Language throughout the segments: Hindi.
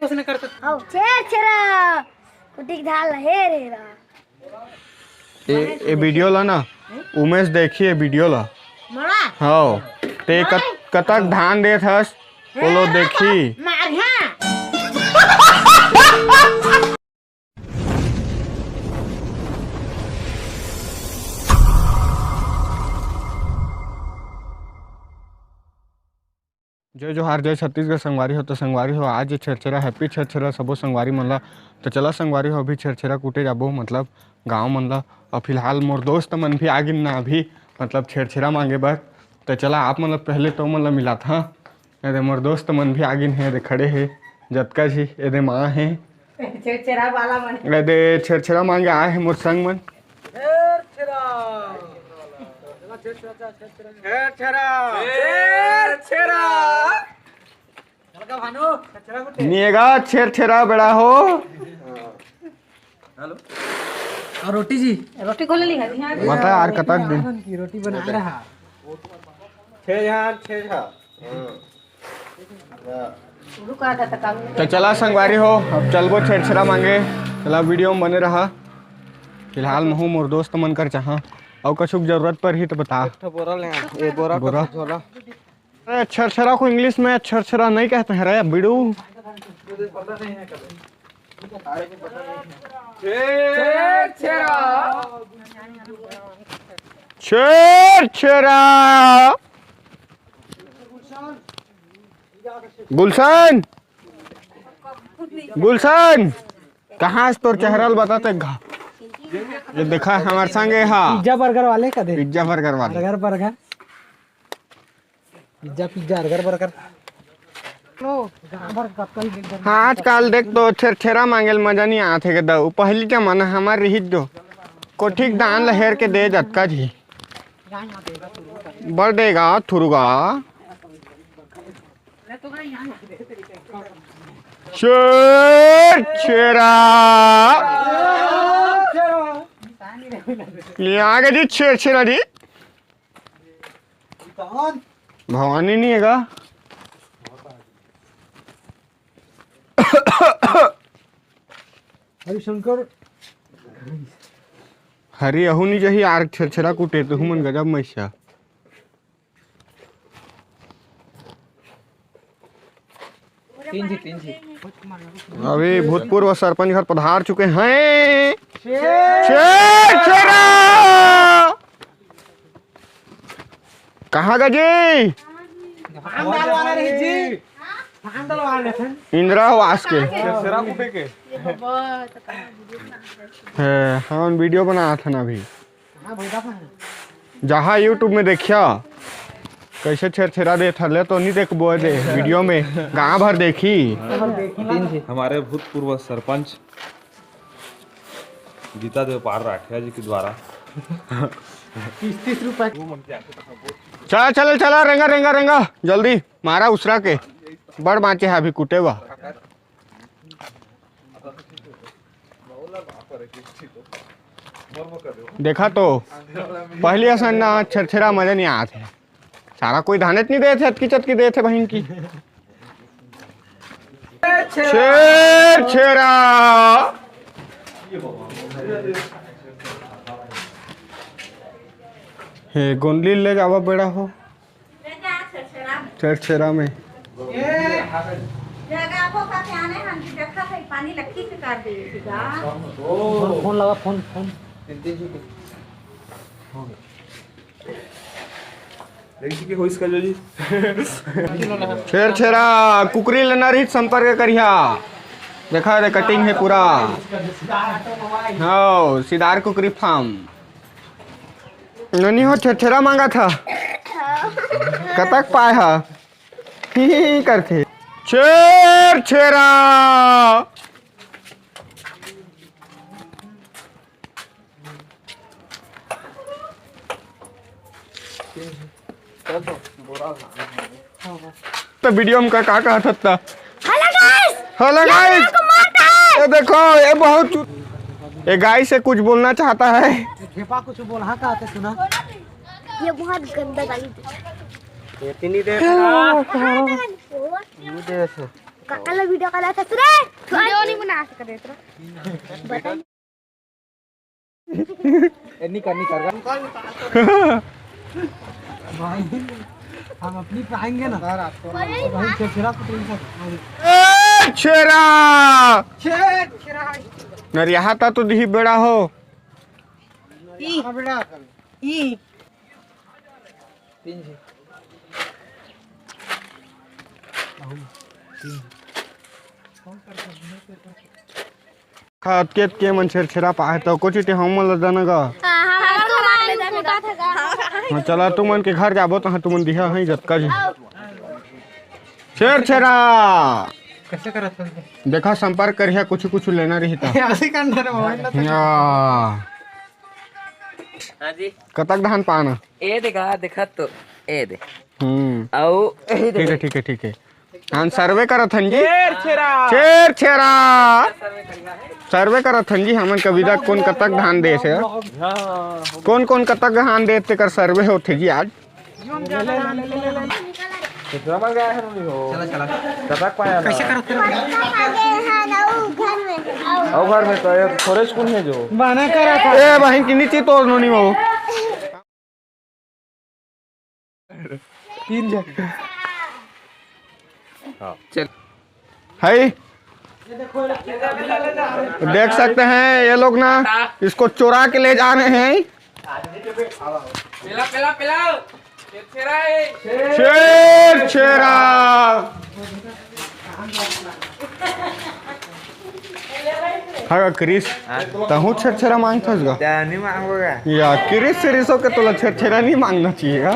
पसंद करता हाव छेरा कुटिक धाल हे रे ए वीडियो ला ना उमेश देखिए वीडियो ला मोला हां ते कतक ध्यान देत हस बोलो देखी मार हां जय जोहार जय छत्तीसगढ़ संगवारी हो तो संगवारी हो आज छेरछेरा हैप्पी छेरछेरा सबो संगवारी मन ला तो चला संगवारी हो अभी छेरछेरा कूटे जाबो मतलब गांव मन ला और फिलहाल मोर दोस्त मन भी आगिन ना अभी मतलब छेरछेरा मांगे बर तो चला आप मतलब पहले तो मन ला मिला था ये मोर दोस्त मन भी आगिन है दे खड़े है जतका जी ये माँ है छेरा वाला मन ये छेरछेरा मांगे आए है मोर संग मन निएगा छेरछेरा बड़ा हो हेलो और रोटी जी रोटी खोले ली बता यार कतक दिन की रोटी बना रहा रुका था तक तो चला संगवारी हो अब चलबो छेरछेरा मांगे चला वीडियो में बने रहा फिलहाल महू मोर दोस्त मन कर चाहा और कछु जरूरत पर ही तो बता बोरा अरे छरछरा को इंग्लिश में छरछरा नहीं कहते हैं रे बिड़ू छरछरा गुलशन गुलशन कहाँ से तोर चेहरा बताते ये देखा हमारे संगे हाँ पिज्जा बर्गर वाले का दे पिज्जा बर्गर वाले बर्गर पिज्जा बर्गर हाँ आजकल देख तो छेरछेरा मांगेल मजा नहीं आते के दो पहली जमाना हमारे रही जो कोठिक दान लहेर के दे जतका जी बढ़ देगा थुरुगा छेरछेरा ले आगे जी छेरछेरा जी भवानी नहीं हैगा हरिशंकर हरी अहू नहीं जही आर छेरछेरा कुटे तो मन गजब मैसा तीन जी अभी भूतपूर्व सरपंच घर पधार चुके हैं छेरछेरा कहाँ गजी इंदिरा आवास के है हम वीडियो बनाया था ना अभी जहाँ यूट्यूब में देखिया कैसे छेरछेरा दे थले तो नहीं देख बोए दे वीडियो में गाँव भर देखी हमारे भूतपूर्व सरपंच गीता देव पार राठिया जी के द्वारा 30 रुपए चला चल चला रेंगा रेंगा रेंगा जल्दी मारा उसरा के बड़ बाँचे है अभी कुटे हुआ देखा तो पहले असन ना छेरछेरा मजा नहीं आते सारा कोई धानत नहीं दे थे अतकी चतकी दे थे बहन की छेरछेरा हे गोंदली ले जावा बेड़ा हो छेरछेरा में फोन लगा फोन छेरछेरा कुकरी लेना रही संपर्क करिया देखा रे कटिंग है पूरा हाँ सिदार कुकरी फार्म ननी हो छेरछेरा मांगा था कतक पाए हा ही करके छेरछेरा तो वीडियो में का कहा था हेलो गाइस ये देखो ये बहुत ये गाय से कुछ बोलना चाहता है खेपा कुछ बोला का आते सुना ये बहुत गंदा गाली इतनी देर काकाला वीडियो कॉल आता रे वीडियो नहीं बना सकते तो बता नहीं कर भाई हम अपनी पे आएंगे ना भाई छेरा छेरा नर यहाँ था तो दी बेड़ा हो बेड़ा ई 3 जी खात के मन छेरा पाए तो कुछ टे हम ल जानगा हाँ चला तू मन के घर जाबो तो तू मन दिहा है जतका जी छेरा कैसे करत देखा संपर्क करिया कुछ लेना रही था ऐसे करना रे मोबाइल हाँ जी कतक धान पाना ए देखा तो ए दे आओ ठीक है हाँ सर्वे करत हन जी छेरा सर्वे करत हन जी हमन कविता कौन कतक धान दे से कौन कतक धान दे ते कर सर्वे होथे जी आज कितना बार गया है नहीं हो चला कतक पाया कैसे करत और घर में तो ये थोड़े कौन है जो बना करा ए बहन की नीचे तोड़ नो नहीं हो 3 जग चल है देख सकते हैं ये लोग ना इसको चुरा के ले जा रहे हैं छेरा हाँ क्रिस तहु छेरा मांगता नहीं मांगोगा या क्रिस सिरिसो के तो छेरा नहीं मांगना चाहिएगा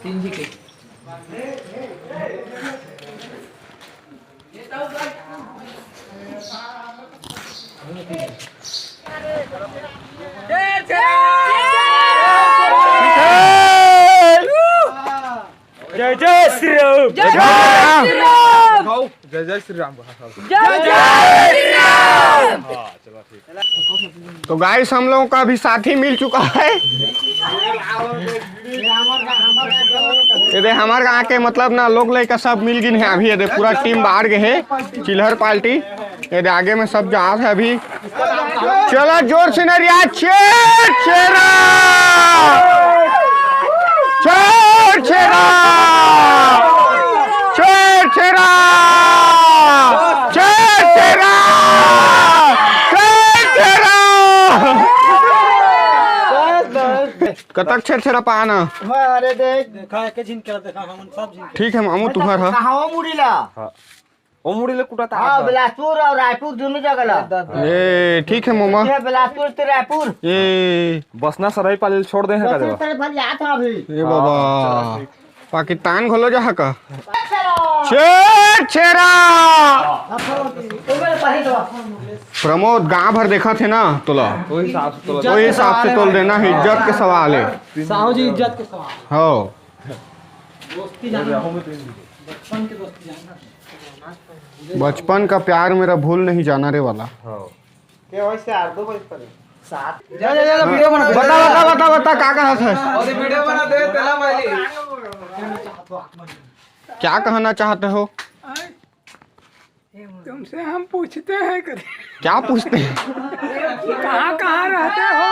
3 जी के जय श्री राम जय श्री राम तो गाइस हम लोगों का भी साथी मिल चुका है ये दे हमारे गाँव के मतलब ना लोग लड़का सब मिल गए हैं अभी ये दे पूरा टीम बाहर गए है चिल्हर पार्टी ये दे आगे में सब जा है अभी चलो जोर से नरिया छेरा कतक छेरा पाना अरे देख देखा के जिन के देखा हम सब जिन ठीक है मामू तुम्हार है कहां मुड़ीला ओ मुड़ी ले कुटा था हां बिलासपुर और रायपुर दोनों जगह ला ये ठीक है मामा ये बिलासपुर से रायपुर ये बसना सराई पाले छोड़ दे है का देवा तेरे भल याद था अभी ये बाबा पाकिस्तान खोलो जा का छेरा प्रमोद गांव भर देखा थे ना तोला वही हिसाब से तोल देना है इज्जत के सवाल है साहू जी इज्जत के सवाल हो दोस्ती जानना बचपन के दोस्ती जानना बचपन का प्यार मेरा भूल नहीं जाना रे वाला के वैसे आर दो बजे पर 7 जा वीडियो बना बता का कहत है और वीडियो बना दे तेला भाई क्या कहना चाहते हो तुमसे हम पूछते हैं क्या पूछते हैं कहाँ रहते हो,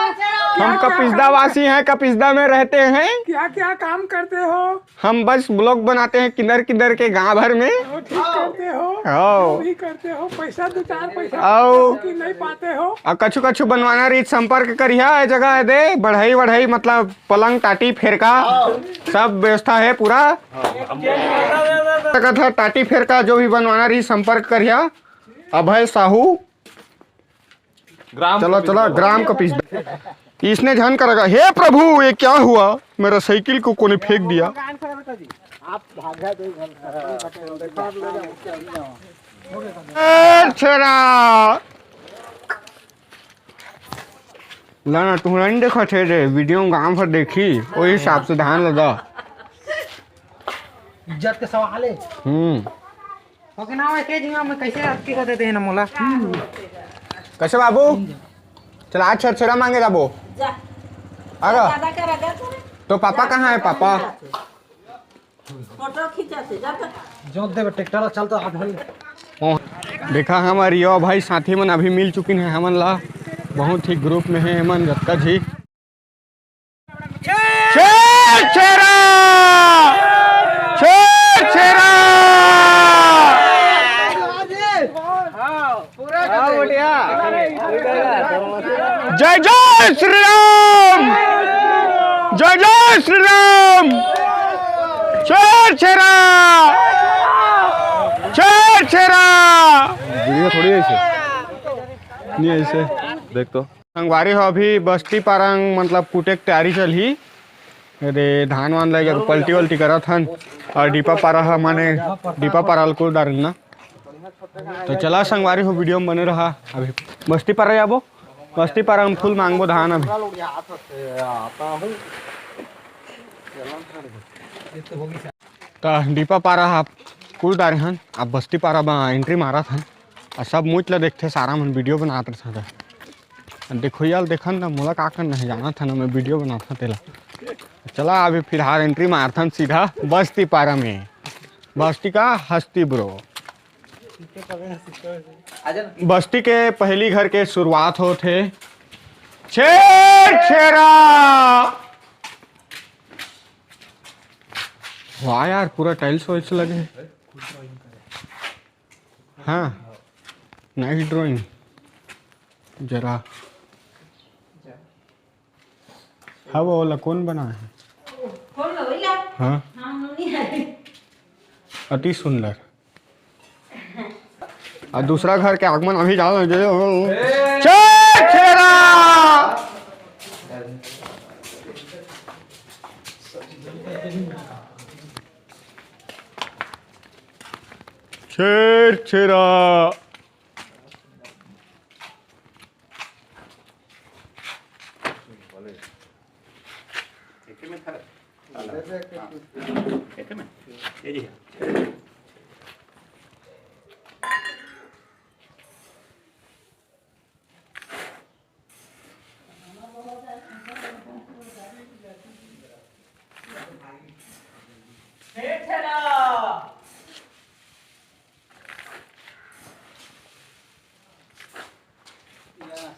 हम कपिसदा वासी हैं, कपिसदा में रहते हैं। क्या क्या काम करते हो? हम बस ब्लॉग बनाते हैं किधर किधर के गांव भर में। ठीक करते हो, आओ भी करते हो, पैसा 2-4 पैसा आओ कि नहीं पाते हो। और कछु कछु बनवाना रही संपर्क करिया है, जगह है दे बढ़ई बढ़ई मतलब पलंग टाटी फेरका सब व्यवस्था है पूरा। था टाटी फेरका जो भी बनवाना रही संपर्क करिया। अभय साहू चलो चलो ग्राम कपिसदा। इसने ध्यान करेगा, हे प्रभु ये क्या हुआ, मेरा साइकिल को कोने फेंक दिया। लाना तुम्हारा नहीं देखा थे रे वीडियो गांव भर देखी, वही हिसाब से ध्यान लगा। इज्जत के सवाल है। ओके ना मैं केजी में कैसे आपकी कर देते हैं ना मोला। कैसे बाबू चल आज छरछरा मांगे जाबो आगा। तो पापा कहाँ है पापा? जोत दे ट्रैक्टर चल तो हाथ हल देखा हमारे युवा भाई साथी मन अभी मिल चुकी हैं हमन ला बहुत ही ग्रुप में है हमन जत्ता जी छेर छेरा छेर छेरा जय जय श्री राम जय जय श्री राम छेर छेरा छेर छेरा वीडियो थोड़ी ऐसे नहीं ऐसे देख तो संगवारी हो अभी बस्ती पारंग मतलब कूटे की तैयारी चल ही अरे धान वान लगे पलटी वल्टी करत हन और डीपा पारा है माने डीपा पारा को डाल ना तो चला संगवारी हो वीडियो में बने रहा अभी बस्ती पारा जाबो बस्ती पारा में फुल मांगबो धान अभी तो डीपा पारा आप कुल डारे हन अब बस्ती पारा एंट्री मारा था और सब मुझ ला देखते सारा मन वीडियो बनाते था देखो यार देखन ना मोला का करना है जाना था ना मैं वीडियो बनाता तेला चला अभी फिलहाल एंट्री मारथन सीधा बस्ती पारा में बस्ती का हस्ती ब्रो बस्ती के पहली घर के शुरुआत होते छेर छेरा वाह यार पूरा टाइल्स वाइल्स लगे हाँ नाइस ड्राइंग जरा हाँ वो वाला कौन बना है हाँ अति सुंदर और दूसरा घर के आगमन अभी जाओ छेर छेरा छेर छेरा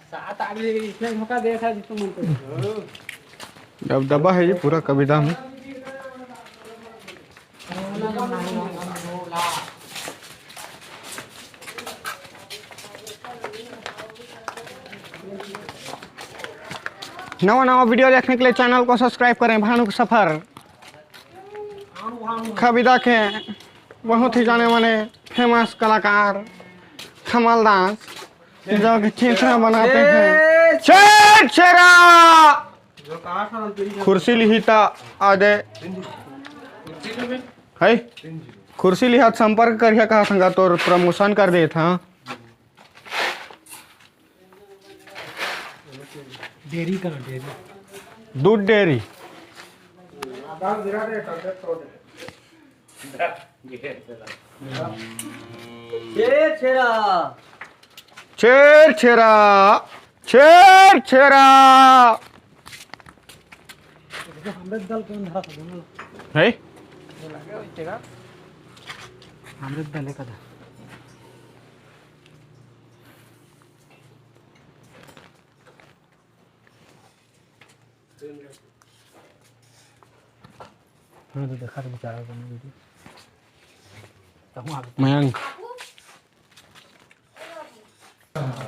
सात आदमी इसमें धोखा दिया था जिसको मन को दबदबा है ये पूरा कविता में नवा नवा वीडियो देखने के लिए चैनल को सब्सक्राइब करें भानु सफर कविता के बहुत ही जाने माने फेमस कलाकार कमल दास जो कि चित्र बनाते हैं छेर छेरा कुर्सी लिहिता आदे है कुर्सी लिहात संपर्क करिए कहा संगा तोर प्रमोशन कर दे था डेरी का डेरी दूध डेयरी छेर छेरा छेर छेरा हमरे दल कौन धरा था दोनों है हमरे दल का था तो देखा तो बेचारा बना वीडियो मयंक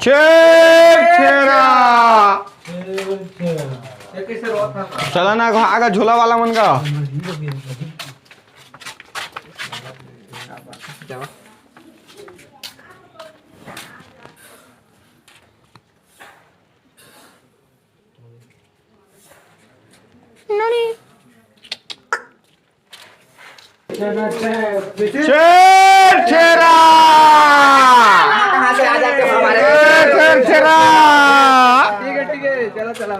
छेर छेरा चला ना आगा झोला वाला मन का छेर छेरा कहाँ से आ जाते हो हमारे छेर छेरा ठीक है चलो चलो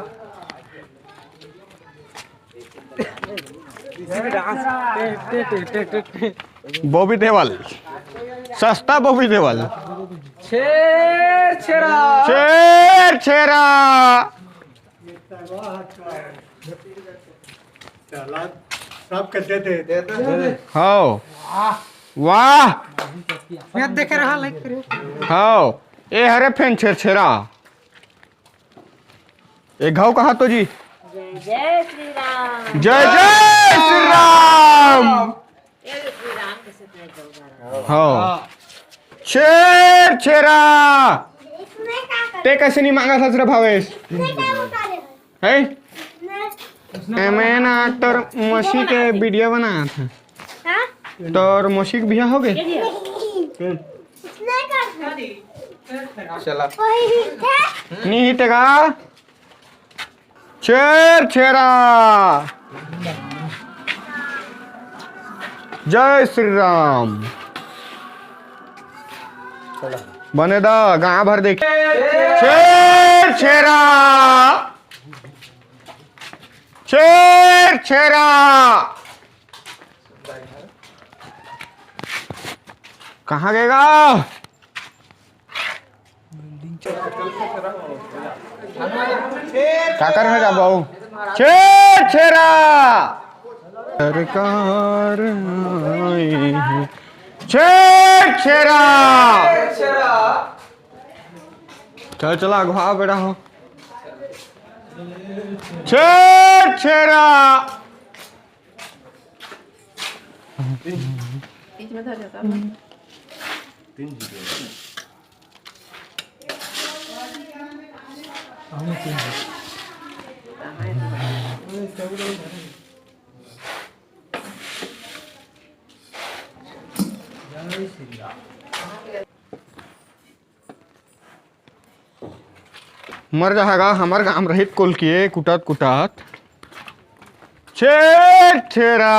बॉबी देवल सस्ता बॉबी देवल छेर छेरा छेर छेरा सब कहते थे हाँ वाह मैं देखे रहा लाइक करे हाँ ए हरे फेन छेरछेरा ए घाव कहा तो जी जय श्री राम। जय जय श्री राम ये श्री राम कैसे तय जाऊंगा। हाँ छेर छेरा ते कैसे नहीं मांगा था सिर्फ भावेश है मैं ना तोर मौसी के वीडियो बनाया था तोर मौसी के बियाह हो गए चला नहीं हिटेगा छेर छेरा जय श्री राम बने दा गाँव भर देखे छेर छेरा छेर छेरा कहाँ गएगा क्या कर रहे बाबू छेर छेरा सरकार आई है छेर छेरा चल चला अगवा बेटा हो छेर छेरा मर जाएगा हमार गांव रहित कुल किए कुटत कुटत छेर छेरा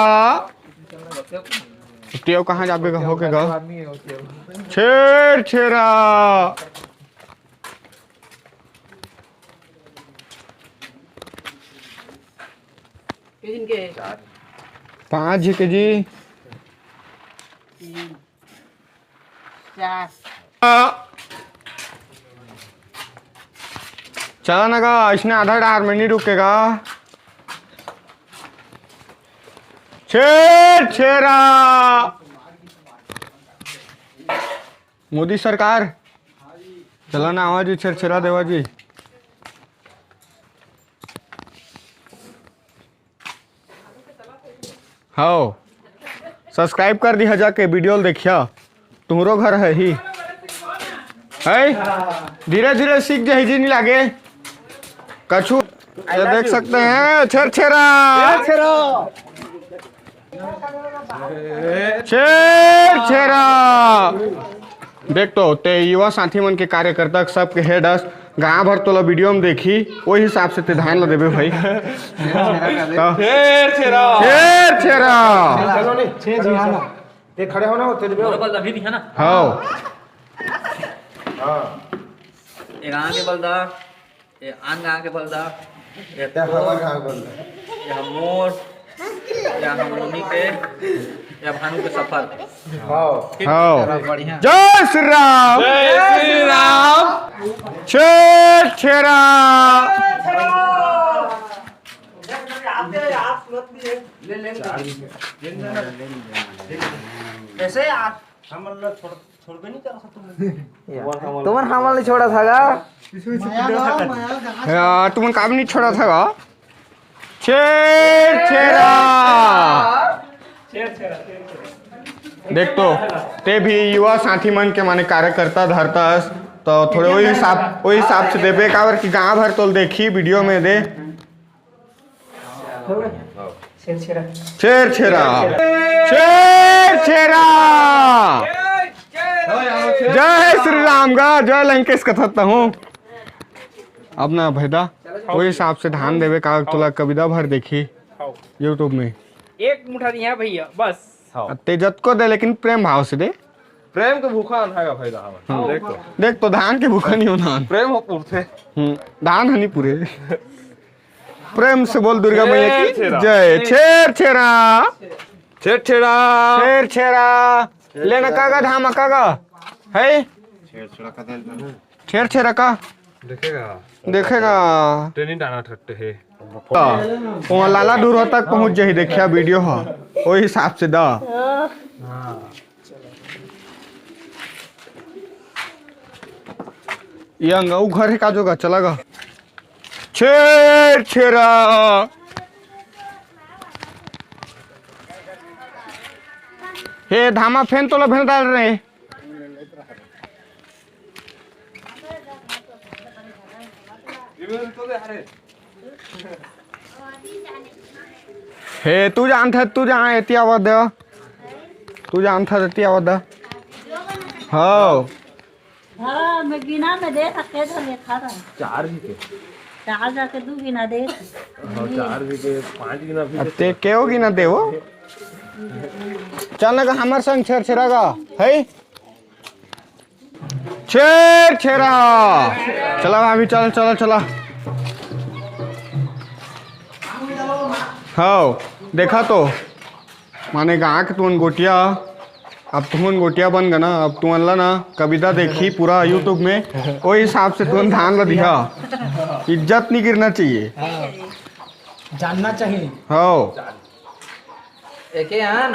टेव कहाँ जाबे हो के गा छेर छेरा पाँच जी के जी चला ना गा इसने आधा डार में नहीं रुकेगा छेर छेरा मोदी सरकार चला ना आवाज छेर छेरा देवा जी हाँ सब्सक्राइब कर दी जाके वीडियो देखिया तुम्हारो घर है ही है धीरे धीरे सीख जाए जी नहीं लागे कछु ये देख सकते हैं छेर छेरा छेर छेरा देख तो ते युवा साथी मन के कार्यकर्ता सब के हेड गाँव भर तो वीडियो में देखी वही हिसाब से ते ध्यान ला देबे भाई छेर छेरा छेर छेरा चलो नहीं छे जी हां ते खड़े हो ना होते देबे बल अभी दिखा ना हाँ हां एक आंख के बल दा ये आन गांव के बल दा ये ते हमार गांव बोल ये हम मोर या हम मुनि के या भानु के सफर हां हाँ बढ़िया जय श्री राम जय श्री राम छेर छेरा कैसे यार हम लोग छोड़ के नहीं कर सकते तुमन हमल नहीं छोड़ा थागा यार तुमने काम नहीं छोड़ा था गा छेर छेरा देख तो ते भी युवा साथी मन के माने कार्यकर्ता धरतास तो थोड़े वही हिसाब से देबे काबर कि गाँव भर तो देखी वीडियो में दे छेर छेरा छेर छेरा जय श्री राम गा जय लंकेश कथत हूँ अब ना भैदा वही हिसाब से ध्यान देवे का तुला कविता भर देखी यूट्यूब में एक मुठा दिया भैया बस तेजत को दे लेकिन प्रेम भाव से दे प्रेम के भूखा है भाई देख तो धान के भूखा नहीं होना प्रेम हो पूर्थे धान हनी पूरे प्रेम से बोल दुर्गा मैया की छेरा। जय छेर छेरा छेर छेरा छेर छेरा लेना कागा धामा कागा है छेर छेरा का देखेगा देखेगा ट्रेनिंग डाना ठट्टे है वहाँ लाला दूर तक पहुँच जाही देखिया वीडियो हो वही हिसाब से दा ये अंगाऊ घर है का जोगा चलागा छेर छेरा हे धामा फेन तो भेन डाल रहे हे तू जानता तू जहाँ एती आवाज तू जानता रहती आवाज हाँ हाँ मैं गिना में दे सकते तो लिखा था 4 भी के 4 जाके 2 गिना दे हाँ 4 भी के 5 गिना भी अब ते के होगी ना देवो चल लगा हमार संग छेर छेरागा है छेर छेरा चला भाभी चल चला चला हाँ देखा तो माने गाँव के तुम गोटिया अब तुम गोटिया बन गए ना अब तुम ला ना कविता देखी पूरा यूट्यूब में वही हिसाब से तुम ध्यान ला दिया इज्जत नहीं गिरना चाहिए जानना चाहिए हाँ एक ही आन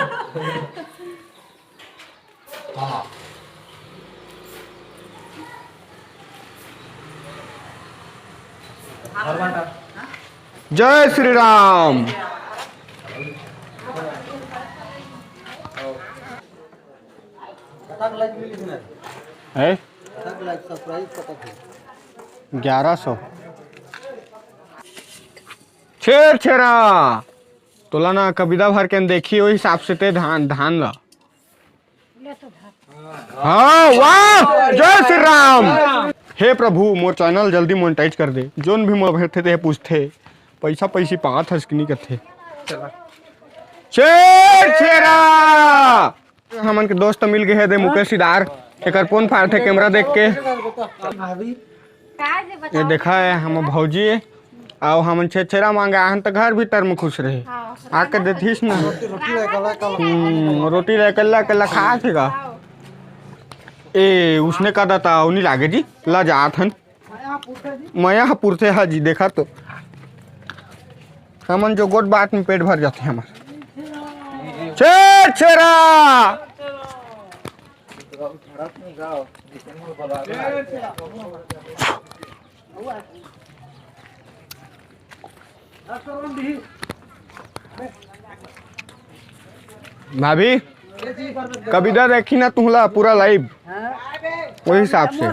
जय श्री राम है 1100 छेर छेरा तोला ना कविता भर के देखी वही हिसाब से ते धान धान ला हाँ वाह जय श्री राम हे प्रभु मोर चैनल जल्दी मोनेटाइज कर दे जोन भी मोर बैठे थे पूछते पैसा पैसी पात हस कि नहीं करते छेर छेरा हमन के दोस्त मिल गए दे मुकेश सिदार एक फोन फाड़ थे कैमरा देख के ये देखा है हम भौजी आओ हम छेरा मांगे आहन तो घर भीतर में खुश रहे आके देतीस ना रोटी कल्ला कल्ला खा थेगा ए उसने का दाता उन्हीं लागे जी ला जात हन मयापुर से हाजी देखा तो हमन जो गोट बात में पेट भर जाते हमारे छेर छेरा भाभी कविता देखी ना तुहला पूरा लाइव वही हिसाब से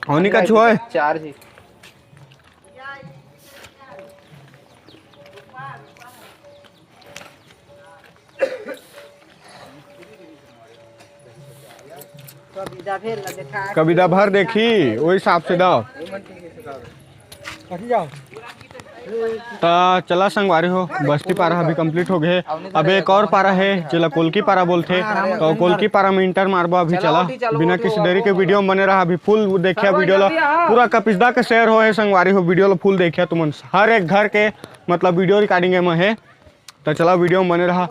होनी का छुआ 4 जी कविता भर देखी वही हिसाब से दो तो चला संगवारी हो बस्ती पारा अभी कंप्लीट हो गए अब एक और पारा है चला कोलकी पारा बोलते तो कोलकी पारा में इंटर मारबो अभी चला बिना किसी देरी के वीडियो में बने रहा अभी फुल देखिया वीडियो ला पूरा कपिसदा के शेयर हो है संगवारी हो वीडियो ला फुल देखिया तुम हर एक घर के मतलब वीडियो रिकॉर्डिंग में है तो चला वीडियो में बने रहा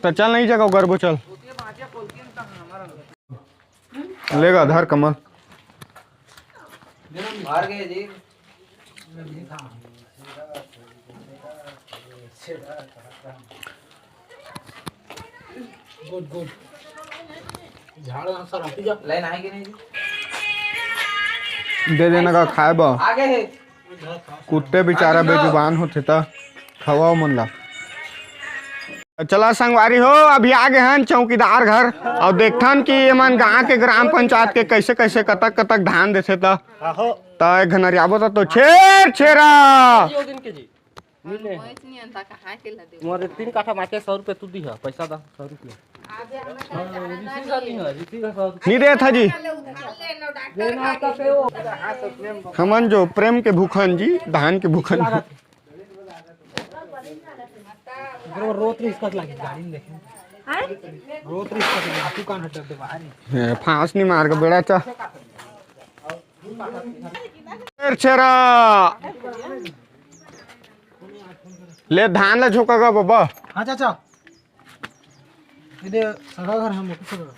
तो चल नहीं जगह गर्बो चल लेगा आधार कमल मार गए जी गुड गुड झाड़ सर हटी जा लाइन आएगी नहीं दे देना का खाए बा आगे है कुत्ते बेचारा बेजुबान होते था खवाओ मन ला चला संगवारी हो अभी आगे हैं चौकीदार घर और देखथन कि मन गाँव के ग्राम पंचायत के कैसे कैसे कतक कतक धान देते था एक घनरियाबो तो छेर छेरा मोर 3 काठा माके 100 रुपए तू दी है पैसा दा 100 रुपए नहीं दे था जी हमन जो प्रेम के भूखन जी धान के भूखन रोत इसका लगे गाड़ी में देखे रोत इसका आपू कान हट दे बाहर फांस नहीं मार के बेड़ा चा छेरा ले धान ला झोकागा बाबा हाँ चाचा इधर सगा घर हम लोग सगा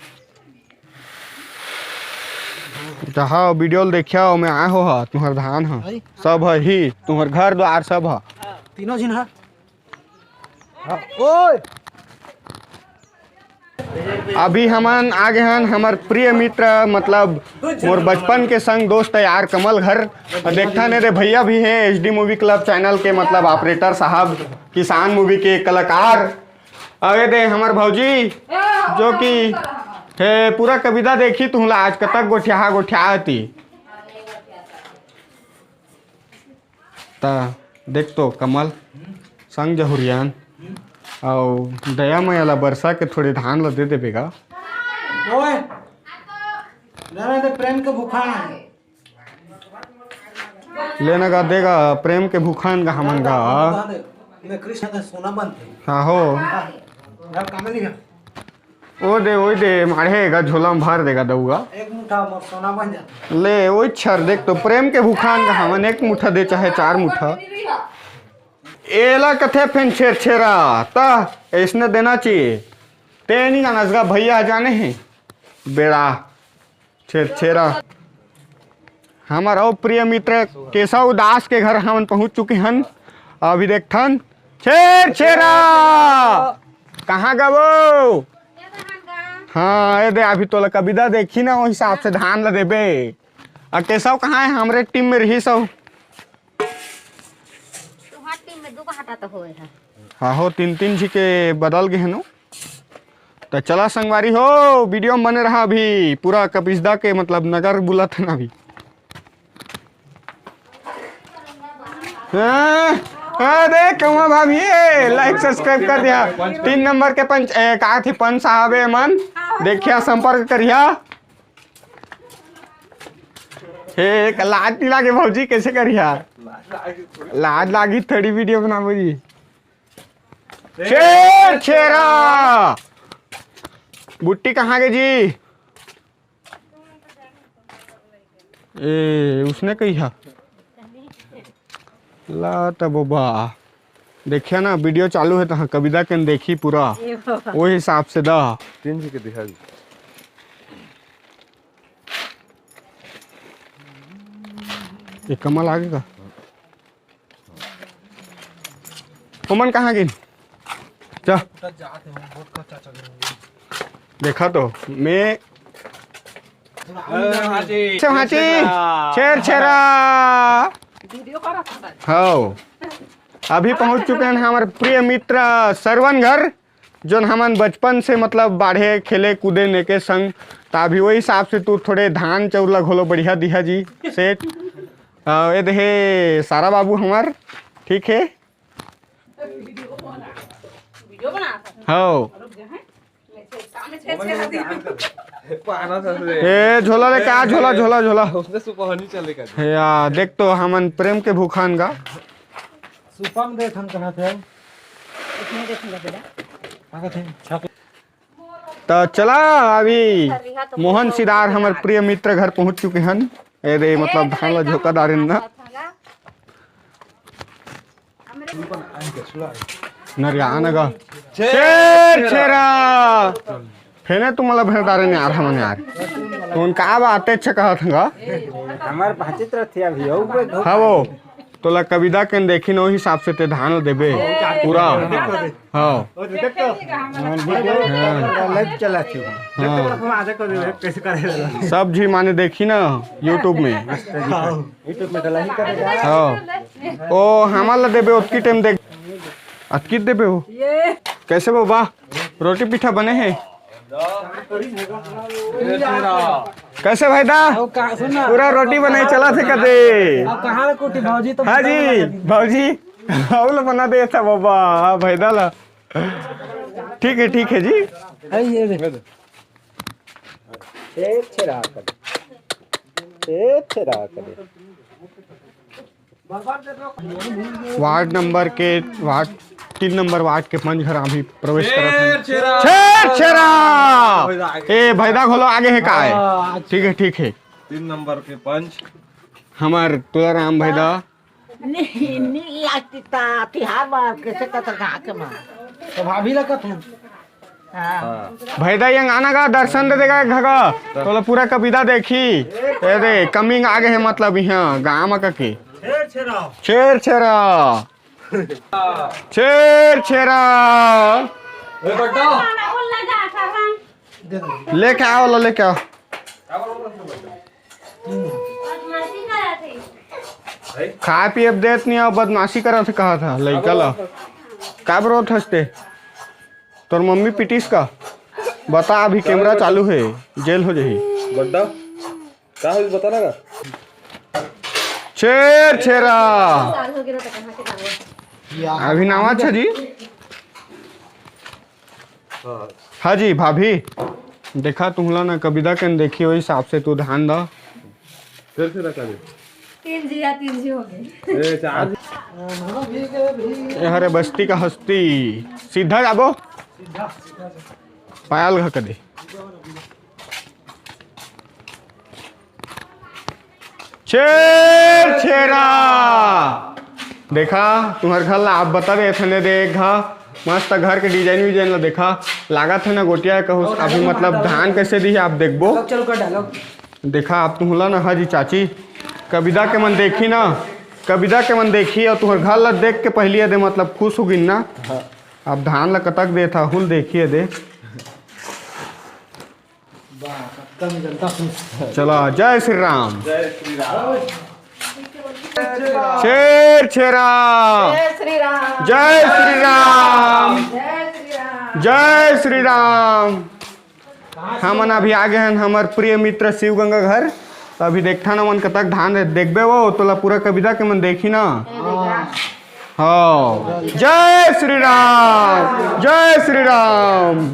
जहाँ वीडियो देखिया मैं आए हो तुम्हार धान है सब है ही तुम्हार घर द्वार सब है तीनों जिन है ओए अभी हमन आगे हन हमार प्रिय मित्र मतलब मोर बचपन के संग दोस्त है यार कमल घर देखता ने रे भैया भी है HD मूवी क्लब चैनल के मतलब ऑपरेटर साहब किसान मूवी के कलाकार आगे दे हमार भौजी जो कि है पूरा कविता देखी तुमला आज कतक गोठियाती ता देख तो कमल संग जहुरियान और दया मैया बरसा के थोड़ी धान ला दे देगा ओए ना तो प्रेम के भूखा है लेना का देगा प्रेम के भूखान का हमन का मैं कृष्ण का सोना बनते हाँ हो यार काम नहीं ओ दे मारेगा झोला में भर देगा दऊगा एक मुट्ठा सोना बन जाता ले वही छर देख तो प्रेम के भूखान का हमन एक मुट्ठा दे चाहे 4 मुट्ठा एला कथे फिर छेरा ता इसने देना चाहिए ते नहीं जाना इसका भैया जाने हैं बेड़ा छेरा हमारा प्रिय मित्र केशव दास के घर हम पहुंच चुके हन अभी देखथन छेरा कहाँ गबो हाँ ये दे अभी तो कविता देखी ना वो हिसाब से धान ला देबे और केशव कहाँ है हमारे टीम में रही सब हाँ हो 3 जी के बदल गए हैं तो चला संगवारी हो वीडियो में बने रहा अभी पूरा कपिसदा के मतलब नगर बुला था ना अभी देख कौन भाभी लाइक सब्सक्राइब कर दिया 3 नंबर के पंच का थी पंच साहब मन देखिया संपर्क करिया हे लाज लागे भौजी कैसे करिया लाज लागी थोड़ी वीडियो बना जी छेरा बुट्टी कहाँ गई जी ए उसने कही है ला तब बा देखिए ना वीडियो चालू है तो कविता के देखी पूरा वो हिसाब से दा 3 जी के दिखा दी ये कमल आगे का उमन कहाँ गई जा देखा तो मैं छेरा हाँ अभी पहुंच चुके हैं हमारे प्रिय मित्र सरवन घर जो हमन बचपन से मतलब बाढ़े खेले कूदे ने के संग तो अभी वही हिसाब से तू थोड़े धान चौला घोलो बढ़िया दिहा जी सेठ ये देहे सारा बाबू हमार ठीक है हाँ ए झोला ले का झोला उसने सुपहनी चलेगा या देख तो हमन प्रेम के भूखान का सुपा में देख हम कहाँ थे तो चला अभी मोहन सिदार हमारे प्रिय मित्र घर पहुंच चुके हैं ए मतलब धान ला झोका दारिन ना नरियानगा छेरा फेने तुम्हाला भेटारे नहीं यार हमने यार तो उनका बात अच्छे कहा था हमार बातचीत रहती है अभी हाँ वो तो ला कविता के देखी न हिसाब से ते धान देबे पूरा हाँ लाइव चला थी कैसे करे सब जी माने देखी ना यूट्यूब में यूट्यूब में डला ही करेगा हाँ ओ हमारा देबे उतकी टाइम देख अतकी देबे हो कैसे बाबा रोटी पिठा बने हैं कैसे भाई दा पूरा रोटी बनाई चला थे कदे कहाँ कोटी भौजी तो हाँ जी भौजी हाउल बना दे था बाबा हाँ भाई दा ला ठीक है जी वार्ड नंबर के वार्ड 3 नंबर वार्ड के पंच घर अभी प्रवेश छेरा ए भैदा खोलो आगे है का है ठीक है 3 नंबर के पंच हमार तुलाराम भैदा तिहार कैसे कतर के मार तो भाभी लगा तू भैदा यंग आना का दर्शन दे देगा घगा तो पूरा कविता देखी अरे कमिंग आ गए है मतलब यहाँ गाँव में के शेर छेरा शेर छेरा लेके आओ लो लेके आओ खा पिए देत नहीं आओ बदमाशी करा थे कहा था लड़का ला का बरोत हंसते तोर मम्मी पिटीस का बता अभी कैमरा चालू है जेल हो जाही बड्डा का हो बता ना शेर छेरा अभी नामा अच्छा जी हाँ जी भाभी देखा तुमला ना कविता के देखी वही हिसाब से तू ध्यान दा फिर से रखा दे 3 जी हो गए ए चार हरे बस्ती का हस्ती सीधा जाबो पायल घा दे शेर छेरा देखा तुम्हारे घर ला आप बता दे थे देख घा मस्त घर के डिजाइन विजाइन ला देखा लागत है ना गोटिया कहूँ अभी मतलब धान कैसे दी आप देखबो चलो कर डालो देखा आप तुमला ना हाजी चाची कविता के मन देखी ना कविता के मन देखी और तुम्हारे घर ला देख के पहले दे मतलब खुश हो गई ना अब धान ला कतक दे था हुल देखिए दे चला जय श्री राम शेर छेरा जय श्री राम जय श्री राम हम अभी आ गए हैं हमार प्रिय मित्र शिव गंगा घर तो अभी देखता ना मन कतक धान देखबे वो तो पूरा कविता के मन देखी ना हाँ जय श्री राम जय श्री राम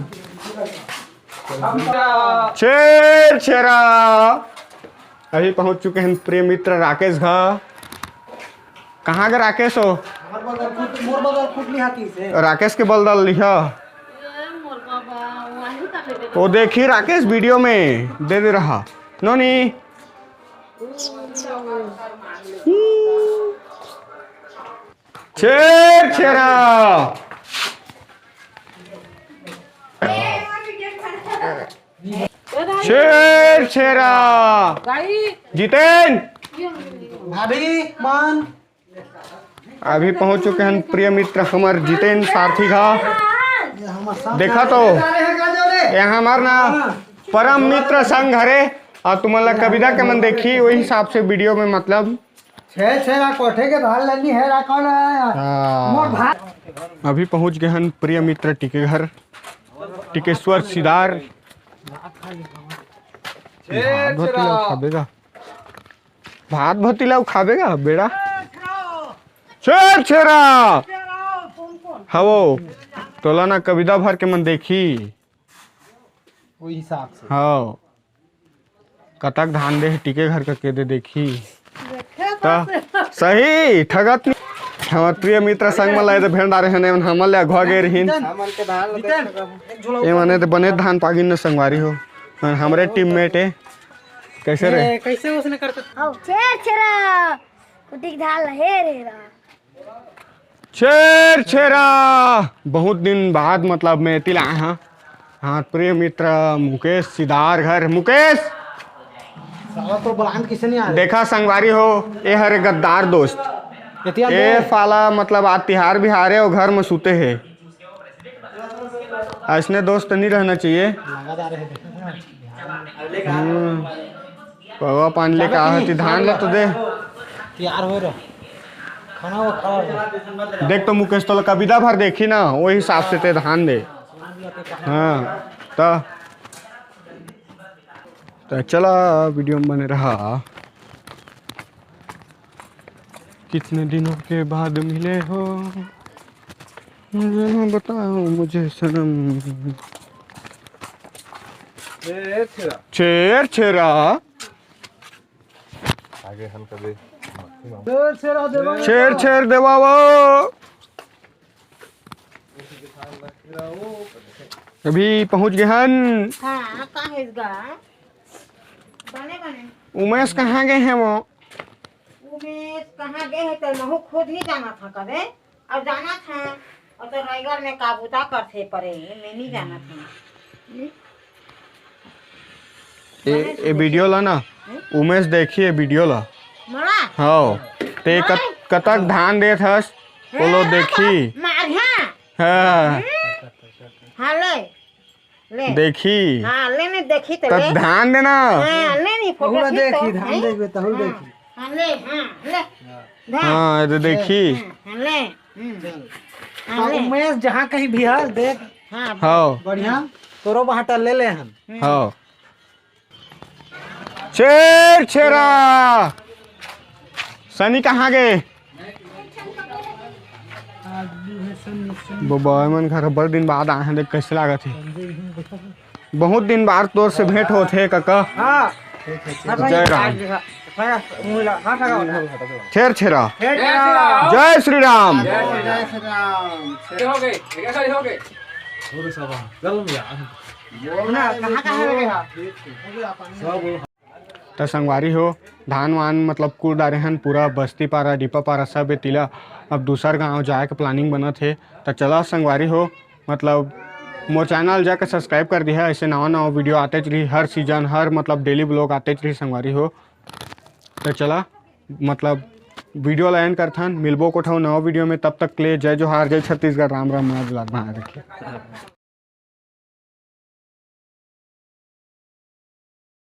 शेर छेरा अभी पहुंच चुके हैं प्रिय मित्र राकेश घा कहाँ के राकेश हो राकेश के बलदल लिखा वो देखी राकेश वीडियो में दे रहा नोनी शेर छेरा शेर छेरा जितेन भाभी मान अभी पहुंच चुके हैं प्रिय मित्र हमार जितेन सारथी घा देखा तो यहाँ हमार ना परम मित्र संघ हरे और तुम्हारा कविता के मन देखी वही हिसाब से वीडियो में मतलब कोठे के भाल लगी है कौन अभी पहुंच गए हैं प्रिय मित्र टिके घर टिकेश्वर सिदार भात भतीला खाबेगा भात भतीला खाबेगा बेड़ा शेर छेरा हवो तोला ना कविता भर के मन देखी वही हिसाब से हाँ कतक धान दे टिके घर का के दे देखी तो सही ठगत नहीं हमार प्रिय मित्र संग में लाए भेड़ आ रहे हैं हमल ले घो गए रहीन ये माने तो बने धान पागिन न संगवारी हो हमारे टीममेट है कैसे रहे कैसे उसने करते शेर छेरा कुटिक ढाल हे रे शेर छेरा बहुत दिन बाद मतलब मैं तिल आया हाँ हाँ प्रिय मित्र मुकेश सिदार घर मुकेश साला तो ब्रांड किसे नहीं आ रहा देखा संगवारी हो ये हरे गद्दार दोस्त ये फाला मतलब आज तिहार बिहारे और घर में सूते है ऐसने दोस्त नहीं रहना चाहिए पवा पानी लेके आ धान ला तो दे तैयार हो रहा खाना वो खा देख तो मुकेश तो कविता भर देखी ना वही हिसाब से ते धान दे हाँ तो चला वीडियो में बने रहा कितने दिनों के बाद मिले हो मुझे बताओ मुझे सनम शेर छेरा आगे हम कभी शेर शेर देवावो अभी पहुंच गए हन हाँ कहाँ है इसका बने बने उमेश कहाँ गए हैं वो उमेश कहाँ गए हैं तो महू खुद ही जाना था कबे और जाना था और तो रायगढ़ में काबूता करते परे मैं नहीं जाना था ए वीडियो ला ना उमेश देखिए वीडियो ला मोला हाँ ते कतक धान देत हस वो लो देखी मारिया हाँ हाँ ले ले देखी हाँ लेने देखी तो तब ले ध्यान देना हाँ ले नहीं फोटो तहुला खींच देखी तो धान देखबे तहुल देखी हाँ ले हाँ ले हाँ ये देखी हाँ ले हाँ, उमेश जहाँ कहीं भी है देख हाँ हाँ बढ़िया तोरो बाटा ले ले हम हाँ शेर शेरा सनी कहाँ गए बॉय मन घर बड़ दिन बाद आए हैं देख कैसे लागत है बहुत दिन बाद तोर से भेंट होते काका हाँ जय राम हाँ शेर शेरा जय श्री राम हो गए खड़े हो गए कहाँ कहाँ लगे हाँ तो संगवारी हो धान वान मतलब कुल डारे हन पूरा बस्ती पारा डिपा पारा सब ए तिला अब दूसर गांव जाए के प्लानिंग बनत है तो चला संगवारी हो मतलब मोर चैनल जाकर सब्सक्राइब कर दिया ऐसे नवा नवा वीडियो आते रही हर सीजन हर मतलब डेली ब्लॉग आते रही संगवारी हो तो चला मतलब वीडियो ला एंड करथन मिलबो को नवा वीडियो में तब तक के लिए जय जोहार जय छत्तीसगढ़ राम राम महाराज रखिए।